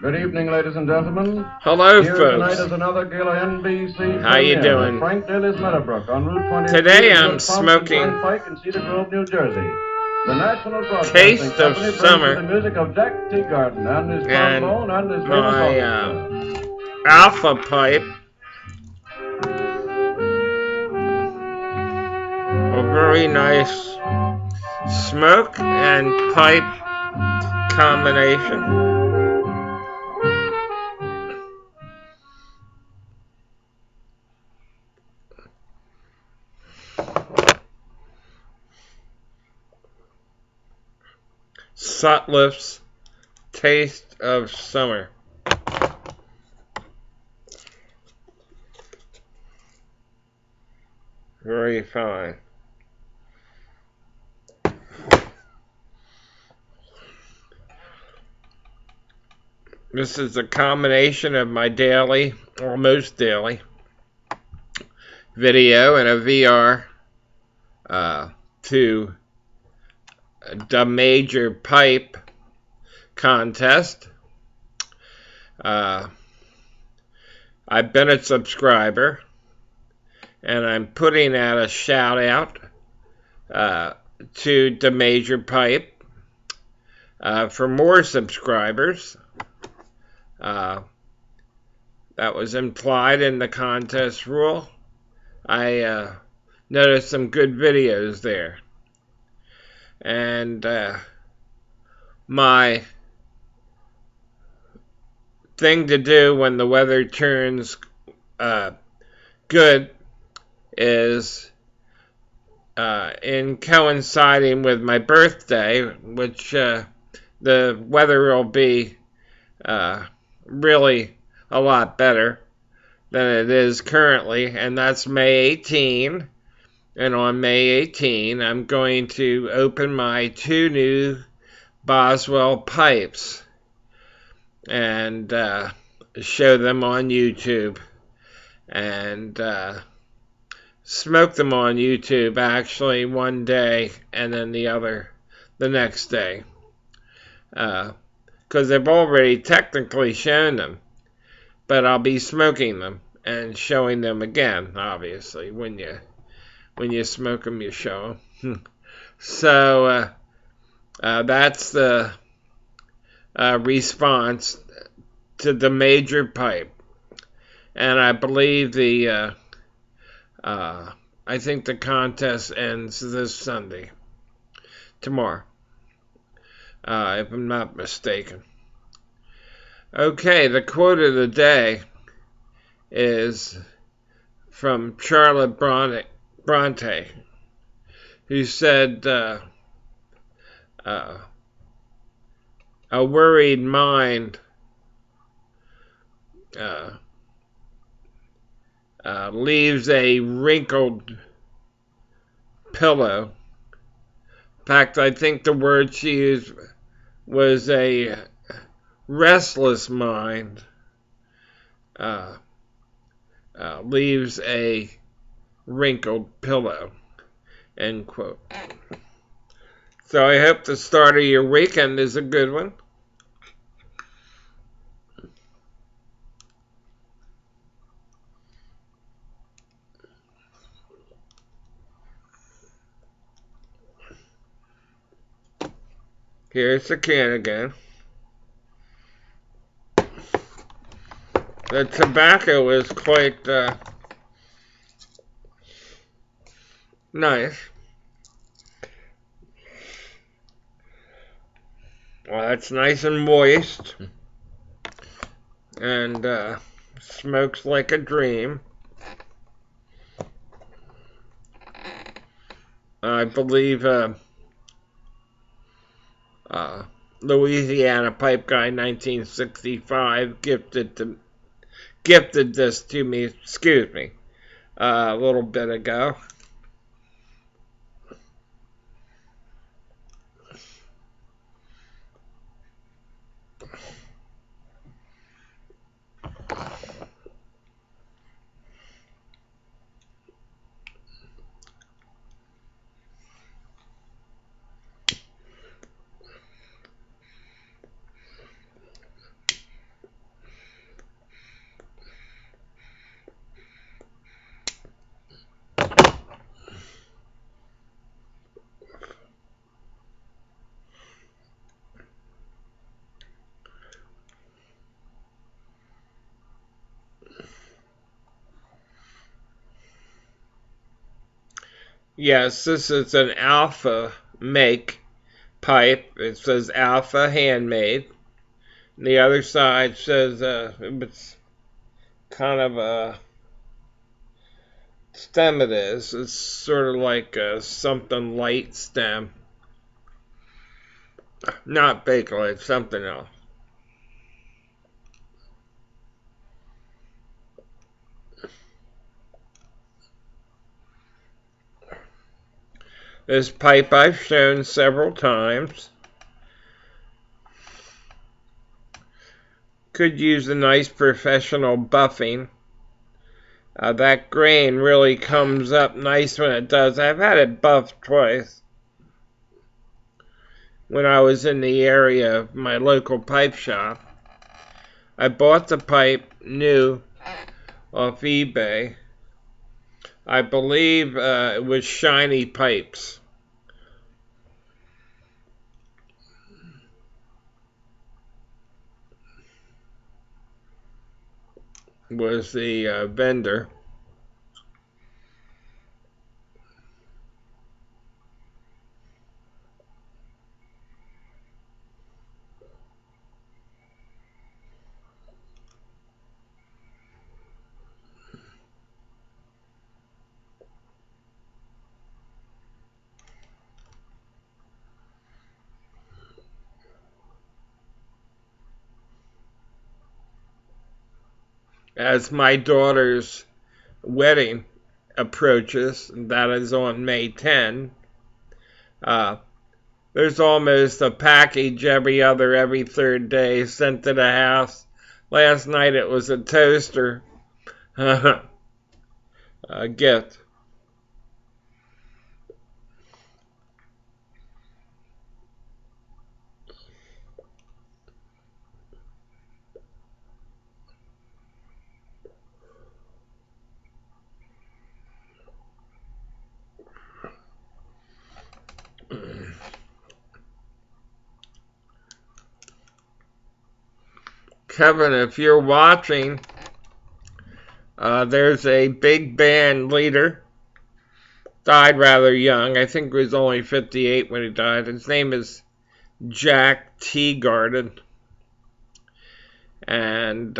Good evening, ladies and gentlemen. Hello, Here folks. tonight is another Gala NBC How you premiere doing? at Frank Daly's Meadowbrook on Route 23 Today between I'm Thompson smoking Turnpike and Cedar Grove, New Jersey. The National Broadcasting Taste of Company brings Summer you the music of Jack Teagarden and his and trombone and his famous my orchestra. alpha pipe. A very nice smoke and pipe combination. Sutliff's Taste of Summer. Very fine. This is a combination of my daily, almost daily, video and a VR to Da Majorpipe Contest. I've been a subscriber, and I'm putting out a shout out to Da Majorpipe for more subscribers. That was implied in the contest rule. I noticed some good videos there. And my thing to do when the weather turns good is in coinciding with my birthday, which the weather will be really a lot better than it is currently, and that's May 18. And on May 18, I'm going to open my 2 new Boswell pipes and show them on YouTube and smoke them on YouTube actually one day and then the next day. Because they've already technically shown them, but I'll be smoking them and showing them again, obviously. When you smoke them, you show them. So that's the response to the major pipe. And I believe I think the contest ends this Sunday, tomorrow, if I'm not mistaken. Okay, the quote of the day is from Charlotte Bronte, who said, a worried mind leaves a wrinkled pillow. In fact, I think the word she used was a restless mind leaves a wrinkled pillow. End quote. So I hope the start of your weekend is a good one. Here's the can again. The tobacco is quite nice. Well, it's nice and moist. And smokes like a dream. I believe Louisiana Pipe Guy 1965 gifted this to me, a little bit ago. Yes, this is an Alpha make pipe. It says Alpha handmade. And the other side says it's kind of a stem it is. It's sort of like something light stem. Not Bakelite, something else. This pipe I've shown several times. Could use a nice professional buffing. That grain really comes up nice when it does. I've had it buffed twice. When I was in the area of my local pipe shop, I bought the pipe new off eBay. I believe it was Shiny Pipes. Was the vendor. As my daughter's wedding approaches, that is on May 10, there's almost a package every third day sent to the house. Last night it was a toaster. A gift. Kevin, if you're watching, there's a big band leader. Died rather young. I think he was only 58 when he died. His name is Jack Teagarden. And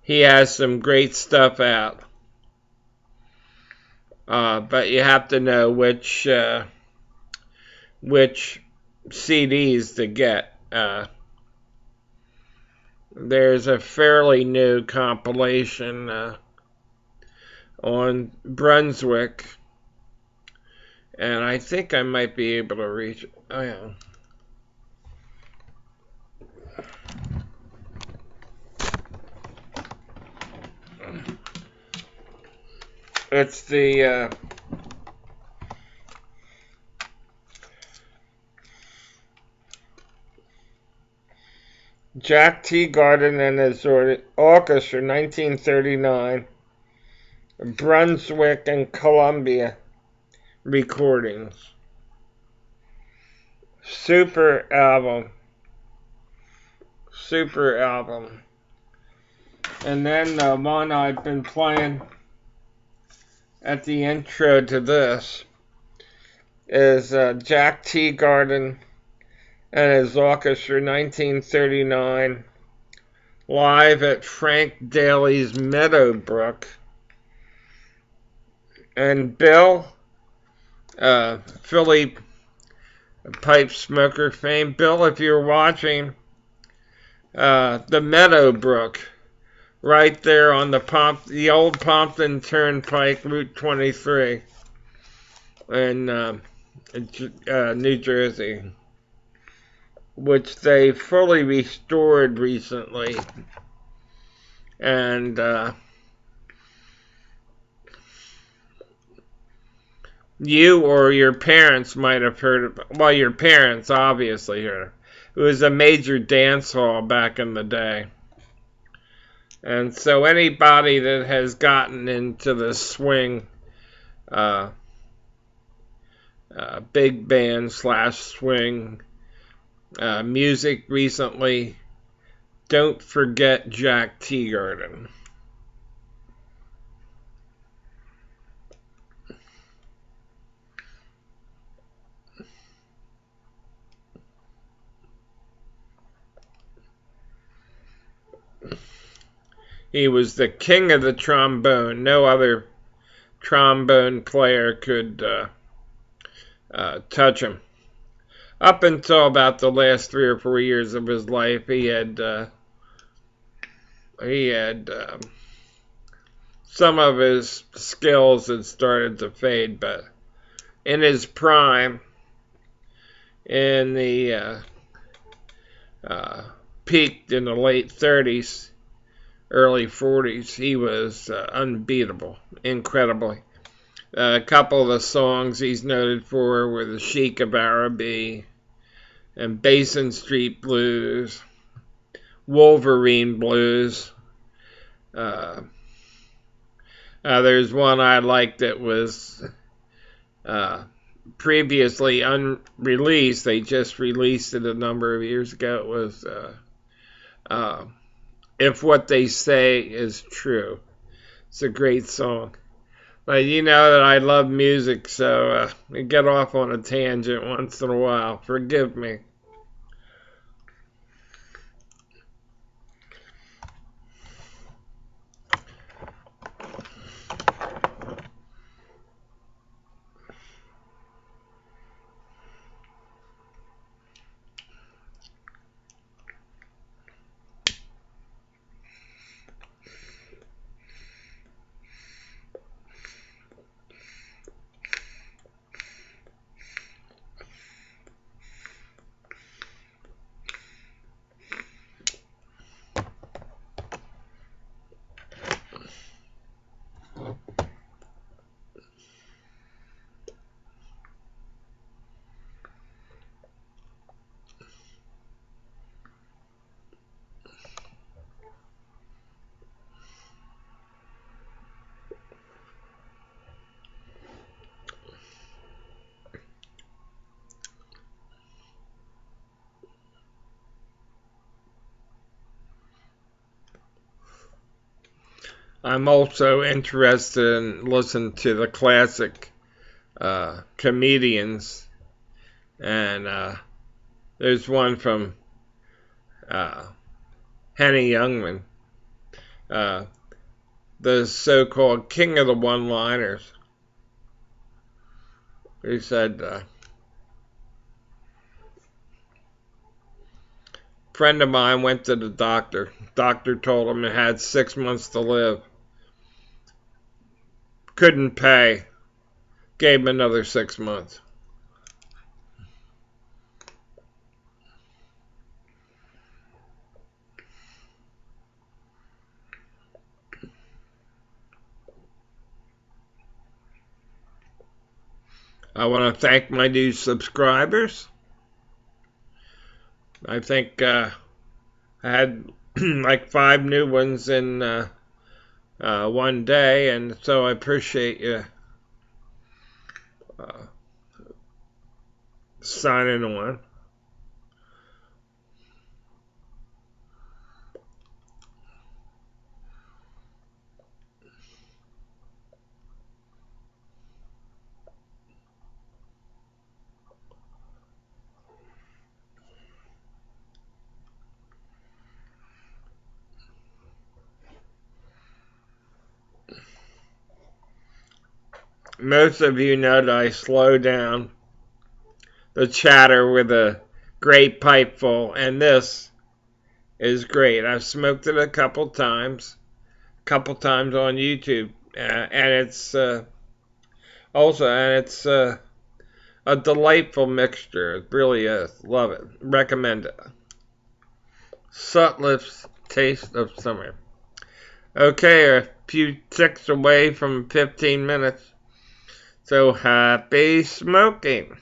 he has some great stuff out. But you have to know which CDs to get. There's a fairly new compilation on Brunswick, and I think I might be able to reach it. Oh, yeah. It's the Jack Teagarden and his orchestra, 1939, Brunswick and Columbia recordings. Super album. Super album. And then the one I've been playing at the intro to this is Jack Teagarden and his orchestra, 1939, live at Frank Daly's Meadowbrook. And Bill, Philly pipe smoker fame, Bill, if you're watching, the Meadowbrook, right there on the old Pompton Turnpike, Route 23, in New Jersey, which they fully restored recently. And you or your parents might have heard of it. Well, your parents obviously heard it. It was a major dance hall back in the day. And so anybody that has gotten into the swing, big band / swing music recently, don't forget Jack Teagarden. He was the king of the trombone. No other trombone player could touch him. Up until about the last 3 or 4 years of his life, he had some of his skills had started to fade, but in his prime, in the peaked in the late 30s, early 40s, he was unbeatable, incredibly. A couple of the songs he's noted for were the Sheik of Araby and Basin Street Blues, Wolverine Blues. There's one I liked that was previously unreleased. They just released it a number of years ago. It was If What They Say Is True. It's a great song. But you know that I love music, so I get off on a tangent once in a while. Forgive me. I'm also interested in listening to the classic comedians, and there's one from Henny Youngman, the so-called king of the one-liners. He said, friend of mine went to the doctor. Doctor told him it had 6 months to live. Couldn't pay. Gave him another 6 months. I want to thank my new subscribers. I think I had like 5 new ones in one day, and so I appreciate you signing on. Most of you know that I slow down the chatter with a great pipe full, and this is great. I've smoked it a couple times on YouTube, and it's a delightful mixture. It really is. Love it. Recommend it. Sutliff's Taste of Summer. Okay, a few ticks away from 15 minutes. So happy smoking.